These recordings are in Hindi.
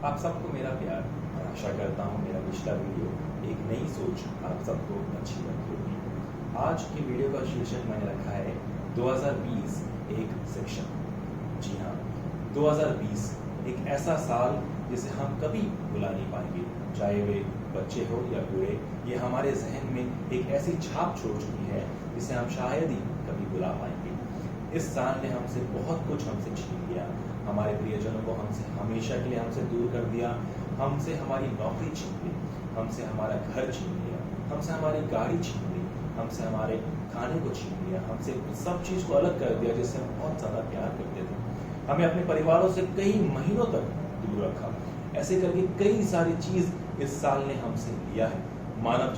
आप सबको मेरा प्यार और आशा करता हूँ मेरा पिछला वीडियो एक नई सोच आप सबको अच्छी लगी होगी। आज की वीडियो का शीर्षक मैंने रखा है 2020 एक सेक्शन। जी हाँ, 2020 एक ऐसा साल जिसे हम कभी भुला नहीं पाएंगे, चाहे वे बच्चे हो या बूढ़े। ये हमारे जहन में एक ऐसी छाप छोड़ चुकी है जिसे हम शायद ही कभी भुला पाएंगे। इस साल ने हमसे बहुत कुछ हमसे छीन लिया, हमारे प्रियजनों को हमसे हमेशा के लिए हमसे दूर कर दिया, हमसे हमारी नौकरी छीन ली, हमसे हमारा घर छीन लिया, हमसे हमारी गाड़ी छीन ली, हमसे हमारे खाने को छीन लिया, हमसे सब चीज़ को अलग कर दिया जिससे हम बहुत ज़्यादा प्यार करते थे। हमें अपने परिवारों से कई महीनों तक दूर रखा। ऐसे करके कई सारी चीज़ इस साल ने हमसे लिया है। मानव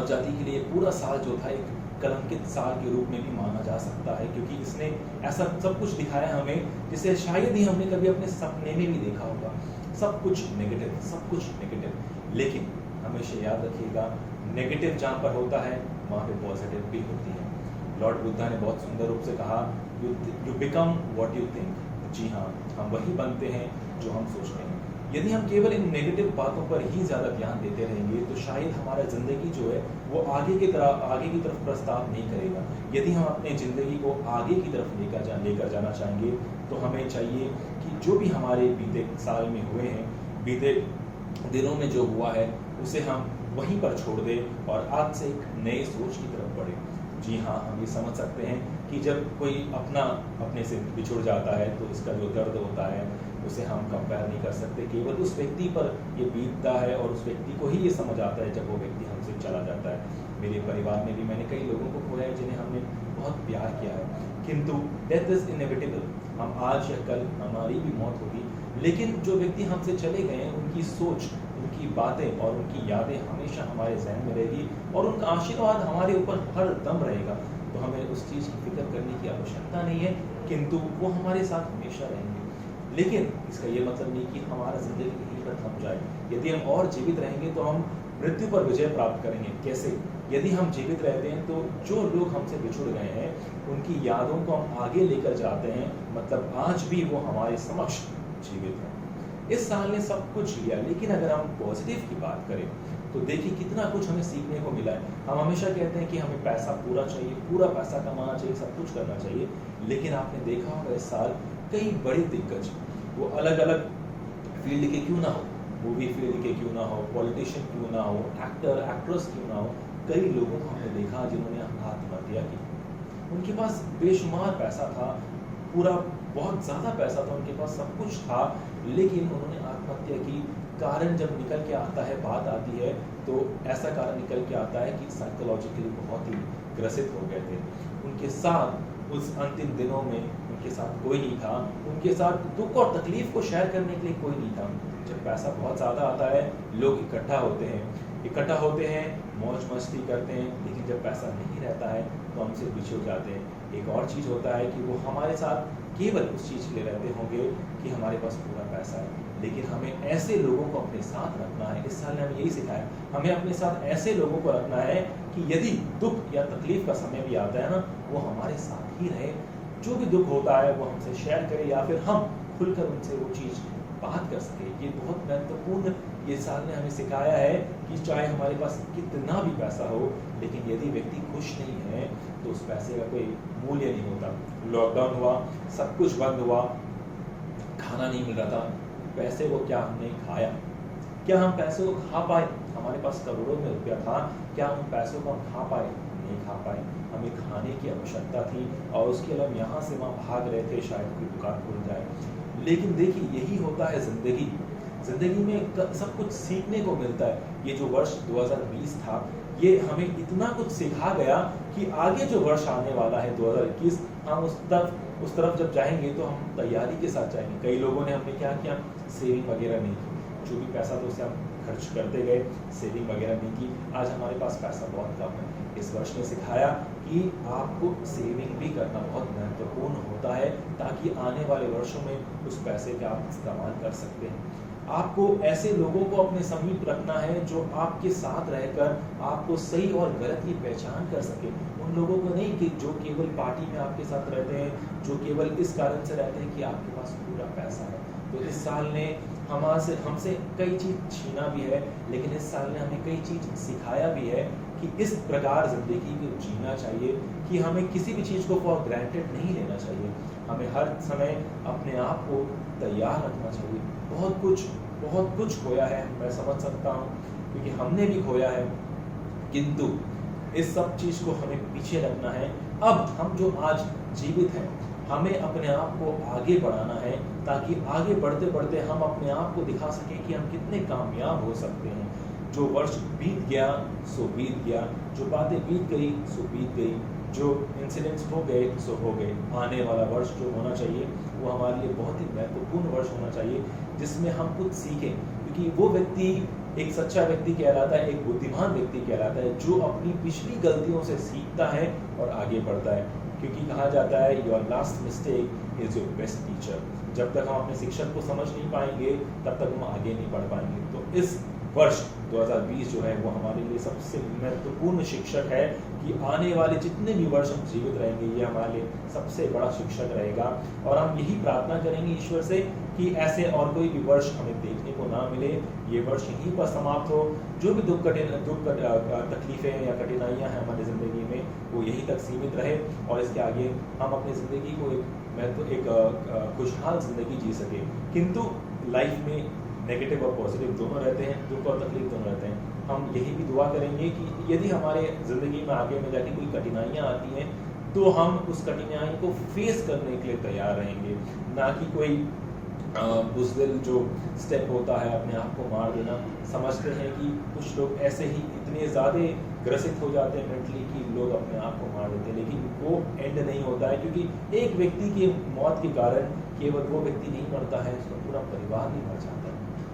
जाति के लिए पूरा साल जो था एक कलंकित साल के रूप में भी माना जा सकता है, क्योंकि इसने ऐसा सब कुछ दिखाया हमें जिसे शायद ही हमने कभी अपने सपने में भी देखा होगा। सब कुछ नेगेटिव। लेकिन हमेशा याद रखिएगा, नेगेटिव जहाँ पर होता है वहाँ पे पॉजिटिव भी होती है। लॉर्ड बुद्धा ने बहुत सुंदर रूप से कहा, you become what you think. जी हाँ, हम वही बनते हैं जो हम सोचते हैं। यदि हम केवल इन नेगेटिव बातों पर ही ज़्यादा ध्यान देते रहेंगे तो शायद हमारा ज़िंदगी जो है वो आगे की तरफ प्रस्ताव नहीं करेगा। यदि हम अपने ज़िंदगी को आगे की तरफ लेकर जाना चाहेंगे तो हमें चाहिए कि जो भी हमारे बीते साल में हुए हैं, बीते दिनों में जो हुआ है, उसे हम वहीं पर छोड़ दें और आज से एक नई सोच की तरफ बढ़ें। जी हाँ, हम ये समझ सकते हैं कि जब कोई अपने से बिछुड़ जाता है तो इसका जो दर्द होता है उसे हम कंपेयर नहीं कर सकते। केवल उस व्यक्ति पर ये बीतता है और उस व्यक्ति को ही ये समझ आता है जब वो व्यक्ति हमसे चला जाता है। मेरे परिवार में भी मैंने कई लोगों को खोया है जिन्हें हमने बहुत प्यार किया है, किंतु डेथ इज इनएविटेबल। हम आज या कल हमारी भी मौत होगी, लेकिन जो व्यक्ति हमसे चले गए हैं उनकी सोच, उनकी बातें और उनकी यादें हमेशा हमारे जहन में रहेगी और उनका आशीर्वाद हमारे ऊपर हर दम रहेगा। तो हमें उस चीज़ की फिक्र करने की आवश्यकता नहीं है, किंतु वो हमारे साथ हमेशा रहेंगे। लेकिन इसका ये मतलब नहीं कि हमारा जिंदगी यहीं पर थम जाए। यदि हम और जीवित रहेंगे तो हम मृत्यु पर विजय प्राप्त करेंगे। कैसे? यदि हम जीवित रहते हैं तो जो लोग हमसे बिछुड़ गए हैं उनकी यादों को हम आगे लेकर जाते हैं, मतलब आज भी वो हमारे समक्ष जीवित हैं। इस साल ने सब कुछ लिया, लेकिन अगर हम पॉजिटिव की बात करें तो देखिए कितना कुछ हमें सीखने को मिला है। हम हमेशा कहते हैं कि हमें पैसा पूरा चाहिए, पूरा पैसा कमाना चाहिए, सब कुछ करना चाहिए, लेकिन आपने देखा होगा इस साल कई बड़े दिग्गज, वो अलग अलग फील्ड के क्यों ना हो, मूवी फील्ड के क्यों ना हो, पॉलिटिशियन क्यों ना हो, एक्टर एक्ट्रेस क्यों ना हो, कई लोगों को हमने देखा जिन्होंने आत्महत्या की। उनके पास बेशुमार पैसा था, पूरा बहुत ज़्यादा पैसा था, उनके पास सब कुछ था, लेकिन उन्होंने आत्महत्या की। कारण जब निकल के आता है, बात आती है, तो ऐसा कारण निकल के आता है कि साइकोलॉजिकली बहुत ही ग्रसित हो गए थे। उनके साथ उस अंतिम दिनों में उनके साथ कोई नहीं था, उनके साथ दुख और तकलीफ को शेयर करने के लिए कोई नहीं था। जब पैसा बहुत ज़्यादा आता है, लोग इकट्ठा होते हैं, मौज मस्ती करते हैं, लेकिन जब पैसा नहीं रहता है तो हमसे बिछुड़ जाते हैं। एक और चीज़ होता है कि वो हमारे साथ केवल उस चीज़ के लिए रहते होंगे कि हमारे पास पूरा पैसा है, लेकिन हमें ऐसे लोगों को अपने साथ रखना है। इस साल ने हमें यही सिखाया, हमें अपने साथ ऐसे लोगों को रखना है कि यदि दुख या तकलीफ का समय भी आता है ना, वो हमारे साथ ही रहे। जो भी दुख होता है वो हमसे शेयर करे या फिर हम खुलकर उनसे वो चीज़ बात कर सके। ये बहुत महत्वपूर्ण ये साल ने हमें सिखाया है कि चाहे हमारे पास कितना भी पैसा हो, लेकिन यदि व्यक्ति खुश नहीं है तो उस पैसे का कोई मूल्य नहीं होता। लॉकडाउन हुआ, सब कुछ बंद हुआ, खाना नहीं मिल रहा था, पैसे को क्या हमने खाया? क्या हम पैसे को खा पाए? हमारे पास करोड़ों में रुपया था, क्या उन पैसों को हम खा पाए? नहीं खा पाए। हमें खाने की आवश्यकता थी और उसके लिए हम यहाँ से वहाँ भाग रहे थे, शायद कोई दुकान खुल जाए। लेकिन देखिए, यही होता है जिंदगी में सब कुछ सीखने को मिलता है। ये जो वर्ष 2020 था, ये हमें इतना कुछ सिखा गया कि आगे जो वर्ष आने वाला है 2021, हम उस तरफ जब जाएंगे तो हम तैयारी के साथ जाएंगे। कई लोगों ने हमने क्या किया, सेविंग वगैरह नहीं की, जो भी पैसा था उसे हम खर्च करते गए, सेविंग वगैरह नहीं की। आज हमारे पास पैसा बहुत कम है। इस वर्ष ने सिखाया कि आपको सेविंग भी करना बहुत महत्वपूर्ण होता है, ताकि आने वाले वर्षों में उस पैसे का आप इस्तेमाल कर सकते हैं। आपको ऐसे लोगों को अपने समीप रखना है जो आपके साथ रहकर आपको सही और गलत की पहचान कर सके। उन लोगों को नहीं कि जो केवल पार्टी में आपके साथ रहते हैं, जो केवल इस कारण से रहते हैं कि आपके पास पूरा पैसा है। तो इस साल ने हमसे कई चीज़ छीना भी है, लेकिन इस साल ने हमें कई चीज़ सिखाया भी है कि इस प्रकार ज़िंदगी को जीना चाहिए कि हमें किसी भी चीज़ को फॉर ग्रांटेड नहीं लेना चाहिए। हमें हर समय अपने आप को तैयार रखना चाहिए। बहुत कुछ खोया है, मैं समझ सकता हूँ, क्योंकि हमने भी खोया है, किंतु इस सब चीज़ को हमें पीछे रखना है। अब हम जो आज जीवित हैं, हमें अपने आप को आगे बढ़ाना है, ताकि आगे बढ़ते बढ़ते हम अपने आप को दिखा सकें कि हम कितने कामयाब हो सकते हैं। जो वर्ष बीत गया सो बीत गया, जो बातें बीत गई सो बीत गई, जो इंसिडेंट्स हो गए सो हो गए। आने वाला वर्ष जो होना चाहिए वो हमारे लिए बहुत ही महत्वपूर्ण वर्ष होना चाहिए, जिसमें हम कुछ सीखें, क्योंकि वो व्यक्ति एक सच्चा व्यक्ति कहलाता है, एक बुद्धिमान व्यक्ति कहलाता है, जो अपनी पिछली गलतियों से सीखता है और आगे बढ़ता है। क्योंकि कहा जाता है your last mistake is your best teacher. जब तक हम अपने शिक्षक को समझ नहीं पाएंगे, तब तक हम आगे नहीं बढ़ पाएंगे। तो इस वर्ष 2020 जो है वो हमारे लिए सबसे महत्वपूर्ण शिक्षक है कि आने वाले जितने भी वर्ष हम जीवित रहेंगे, ये हमारे लिए सबसे बड़ा शिक्षक रहेगा। और हम यही प्रार्थना करेंगे ईश्वर से कि ऐसे और कोई भी वर्ष हमें देखने को ना मिले, ये वर्ष यहीं पर समाप्त हो। जो भी दुख तकलीफें या कठिनाइयाँ हैं हमारी ज़िंदगी में, वो यहीं तक सीमित रहे और इसके आगे हम अपनी ज़िंदगी को एक खुशहाल ज़िंदगी जी सके। किंतु लाइफ में नेगेटिव और पॉजिटिव दोनों रहते हैं, दुख और तकलीफ दोनों रहते हैं। हम यही भी दुआ करेंगे कि यदि हमारे ज़िंदगी में आगे में जाके कोई कठिनाइयाँ आती हैं, तो हम उस कठिनाई को फेस करने के लिए तैयार रहेंगे, ना कि कोई बुज़दिल जो स्टेप होता है अपने आप को मार देना। समझते हैं कि कुछ लोग ऐसे ही इतने ज़्यादा ग्रसित हो जाते हैं मेंटली कि लोग अपने आप को मार देते हैं, लेकिन वो एंड नहीं होता है, क्योंकि एक व्यक्ति की मौत के कारण केवल वो व्यक्ति नहीं मरता है, उसका पूरा परिवार भी मर जाता है।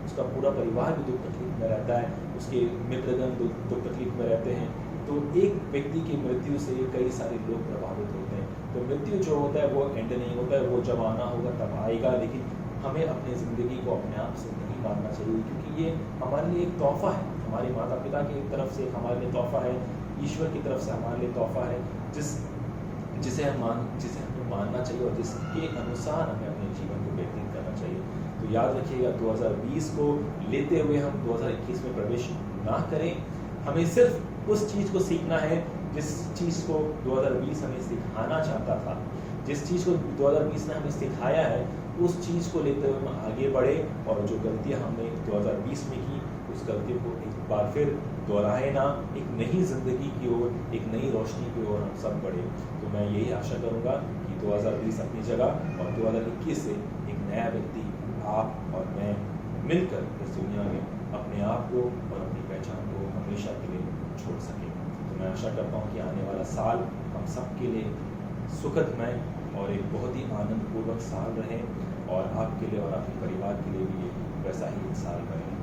उसका पूरा परिवार भी दुख तकलीफ में रहता है, उसके मित्रगण दुख तकलीफ में रहते हैं। तो एक व्यक्ति की मृत्यु से कई सारे लोग प्रभावित होते हैं। तो मृत्यु जो होता है वो एंड नहीं होता है, वो जब आना होगा तब आएगा, लेकिन हमें अपनी ज़िंदगी को अपने आप से नहीं मारना चाहिए, क्योंकि ये हमारे लिए एक तोहफा है। हमारे माता पिता की तरफ से हमारे लिए तोहफा है, ईश्वर की तरफ से हमारे लिए तोहफा है, जिसे हमें मानना चाहिए और जिसके अनुसार हमें अपने जीवन को व्यतीत करना चाहिए। तो याद रखिएगा, 2020 को लेते हुए हम 2021 में प्रवेश ना करें। हमें सिर्फ उस चीज़ को सीखना है जिस चीज़ को 2020 हमें सिखाना चाहता था, जिस चीज़ को 2020 ने हमें सिखाया है, उस चीज़ को लेते हुए हम आगे बढ़े और जो गलतियाँ हमने 2020 में की, उस गलतियों को एक बार फिर दोहराए ना, एक नई ज़िंदगी की ओर, एक नई रोशनी की ओर हम सब बढ़े। तो मैं यही आशा करूँगा कि 2020 अपनी जगह और 2021 से एक नया व्यक्ति आप और मैं मिलकर इस दुनिया में अपने आप को और अपनी पहचान को हमेशा के लिए छोड़ सकें। तो मैं आशा करता हूँ कि आने वाला साल हम सब के लिए सुखदमय और एक बहुत ही आनंदपूर्वक साल रहे, और आपके लिए और आपके परिवार के लिए भी ये वैसा ही एक साल रहे।